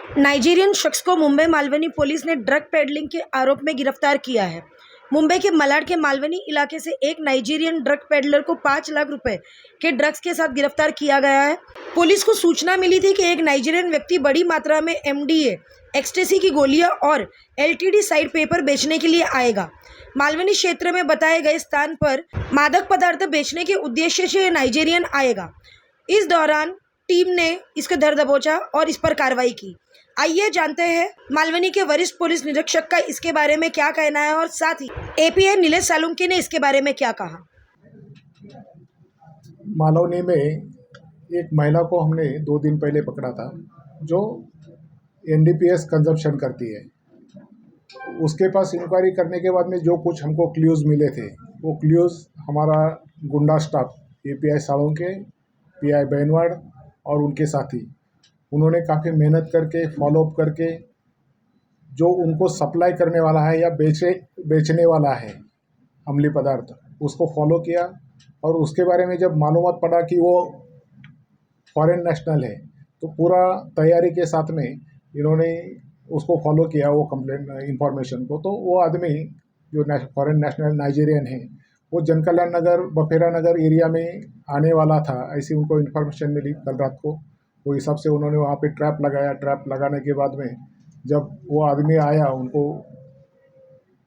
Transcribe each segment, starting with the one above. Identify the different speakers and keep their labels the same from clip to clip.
Speaker 1: Nigerian शख्स को Mumbai Malvani police ने ड्रग पेडलिंग के आरोप में गिरफ्तार किया है। मुंबई के मलाड के मालवनी इलाके से एक नाइजीरियन ड्रग पेडलर को 5 लाख रुपए के ड्रग्स के साथ गिरफ्तार किया गया है। पुलिस को सूचना मिली थी कि एक नाइजीरियन व्यक्ति बड़ी मात्रा में एमडीए, एक्सटेसी की गोलियां और एलटीडी साइड पेपर बेचने के लिए आएगा। मालवनी क्षेत्र में बताए गए स्थान पर मादक पदार्थ बेचने के उद्देश्य से नाइजीरियन आएगा। इस दौरान टीम ने इसका धर दबोचा और इस पर कार्रवाई की। आइए जानते हैं मालवनी के वरिष्ठ पुलिस निरीक्षक का इसके बारे में क्या कहना है और साथ ही एपीआई नीलेश सालुंके ने इसके बारे में क्या कहा।
Speaker 2: मालवनी में एक महिला को हमने 2 दिन पहले पकड़ा था जो एनडीपीएस कंजप्शन करती है। उसके पास इंक्वायरी करने के बाद में जो कुछ हमको क्ल्यूज़ मिले थे वो क्ल्यूज़ हमारा गुंडा स्टाफ एपीआई सालुंके, पीआई बैनवाड़ और उनके साथी उन्होंने काफ़ी मेहनत करके फॉलोअप करके जो उनको सप्लाई करने वाला है या बेचने वाला है अम्लीय पदार्थ उसको फॉलो किया। और उसके बारे में जब मालूमात पड़ा कि वो फॉरेन नेशनल है तो पूरा तैयारी के साथ में इन्होंने उसको फॉलो किया वो कंप्लेंट इंफॉर्मेशन को। तो वो आदमी जो फॉरेन नेशनल नाइजीरियन है वो जनकल्याण नगर, बफेरा नगर एरिया में आने वाला था, ऐसी उनको इन्फॉर्मेशन मिली कल रात को। वो हिसाब से उन्होंने वहाँ पे ट्रैप लगाया। ट्रैप लगाने के बाद में जब वो आदमी आया उनको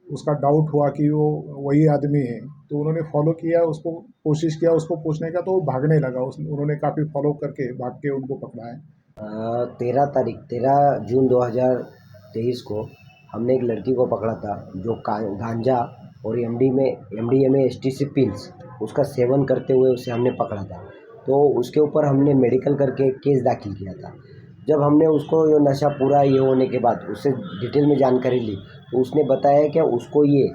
Speaker 2: उसका डाउट हुआ कि वो वही आदमी है तो उन्होंने फॉलो किया, उसको कोशिश किया उसको पूछने का तो वो भागने लगा। उन्होंने काफ़ी फॉलो करके भाग के उनको पकड़ा है।
Speaker 3: 13 जून 2023 को हमने एक लड़की को पकड़ा था जो गांजा और एमडीएमए एसटीसी पिल्स उसका सेवन करते हुए उसे हमने पकड़ा था। तो उसके ऊपर हमने मेडिकल करके केस दाखिल किया था। जब हमने उसको ये नशा पूरा ये होने के बाद उससे डिटेल में जानकारी ली तो उसने बताया कि उसको ये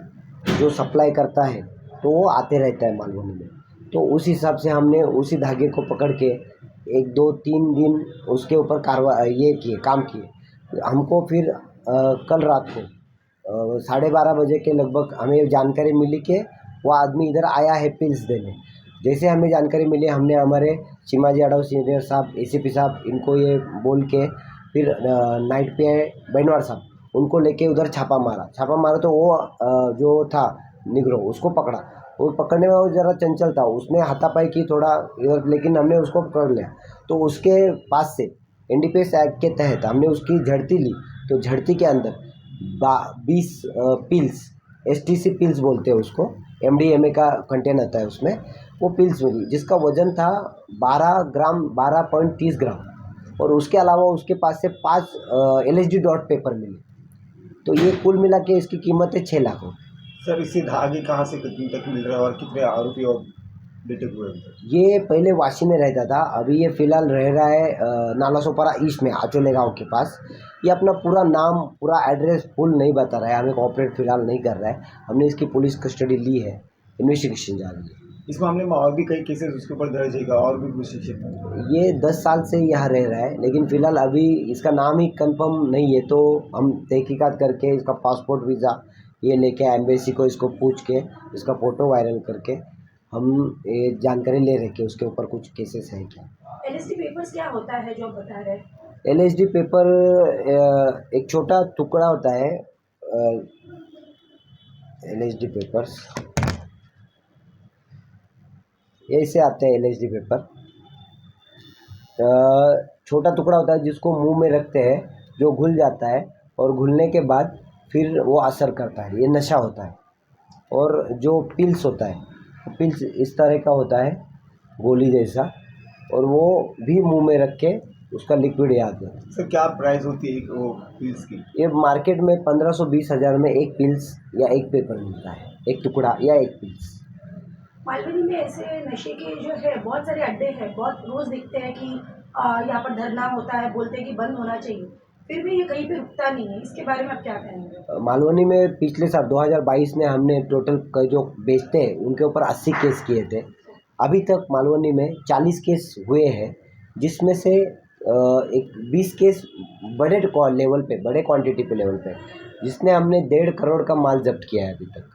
Speaker 3: जो सप्लाई करता है तो वो आते रहता है मालवनी में। तो उस हिसाब से हमने उसी धागे को पकड़ के 1, 2, 3 दिन उसके ऊपर काम किए। हमको फिर कल रात को 12:30 बजे के लगभग हमें जानकारी मिली कि वो आदमी इधर आया है पिल्स देने। जैसे हमें जानकारी मिली हमने हमारे चिमाजी यादव सीनियर साहब, एसीपी साहब इनको ये बोल के फिर नाइट पे बैनवाड़ साहब उनको लेके उधर छापा मारा तो वो जो था निग्रो उसको पकड़ा। वो पकड़ने में वो ज़रा चंचल था, उसने हाथापाई की थोड़ा इधर, लेकिन हमने उसको पकड़ लिया। तो उसके पास से एनडीपीएस एक्ट के तहत हमने उसकी झड़ती ली। तो झड़ती के अंदर 20 पिल्स, एसटीसी पिल्स बोलते हैं उसको, एमडीएमए का कंटेन आता है उसमें, वो पिल्स मिली जिसका वजन था 12.30 ग्राम। और उसके अलावा उसके पास से 5 एलएसडी डॉट पेपर मिले। तो ये कुल मिला के इसकी कीमत है 6 लाख रुपये।
Speaker 4: सर इसे धागे कहाँ से कितने तक मिल रहा है और कितने आरोपी और डिटेक्ट हुए?
Speaker 3: ये पहले वाशी में रहता था, अभी ये फ़िलहाल रह रहा है नालासोपारा ईस्ट में आचोले गांव के पास। ये अपना पूरा नाम, पूरा एड्रेस फुल नहीं बता रहा है, हमें कोऑपरेट फ़िलहाल नहीं कर रहा है। हमने इसकी पुलिस कस्टडी ली है, इन्वेस्टिगेशन जारी है।
Speaker 4: इस मामले में और भी कई केसेस उसके ऊपर दर्ज है और भी कुछ शिक्षित?
Speaker 3: ये 10 साल से यहाँ रह रहा है, लेकिन फ़िलहाल अभी इसका नाम ही कंफर्म नहीं है। तो हम तहकीकात करके इसका पासपोर्ट, वीज़ा ये लेके एम्बेसी को इसको पूछ के इसका फ़ोटो वायरल करके हम ये जानकारी ले रहे कि उसके ऊपर कुछ केसेस हैं क्या।
Speaker 1: एलएसडी पेपर्स क्या होता है जो बता रहे?
Speaker 3: एलएसडी पेपर एक छोटा टुकड़ा होता है। एलएसडी पेपर्स ऐसे आते हैं। एलएसडी पेपर छोटा टुकड़ा होता है जिसको मुंह में रखते हैं, जो घुल जाता है और घुलने के बाद फिर वो असर करता है, ये नशा होता है। और जो पिल्स होता है, पिल्स इस तरह का होता है गोली जैसा, और वो भी मुंह में रख के उसका लिक्विड याद है।
Speaker 4: सर क्या प्राइस होती है वो पिल्स की?
Speaker 3: ये मार्केट में 1520 हज़ार में एक पिल्स या एक पेपर मिलता है, एक टुकड़ा या एक पिल्स।
Speaker 1: मालवनी में ऐसे नशे के जो है बहुत सारे अड्डे हैं, बहुत रोज दिखते हैं कि यहाँ पर धरना होता है, बोलते हैं कि बंद होना चाहिए, फिर भी ये कहीं पे रुकता नहीं है। इसके बारे में आप क्या कहेंगे?
Speaker 3: मालवनी में पिछले साल 2022 में हमने टोटल जो बेचते हैं उनके ऊपर 80 केस किए थे। अभी तक मालवनी में 40 केस हुए हैं, जिसमें से एक 20 केस बड़े लेवल पे, बड़े क्वांटिटी पे लेवल पे, जिसने हमने 1.5 करोड़ का माल जब्त किया है अभी तक।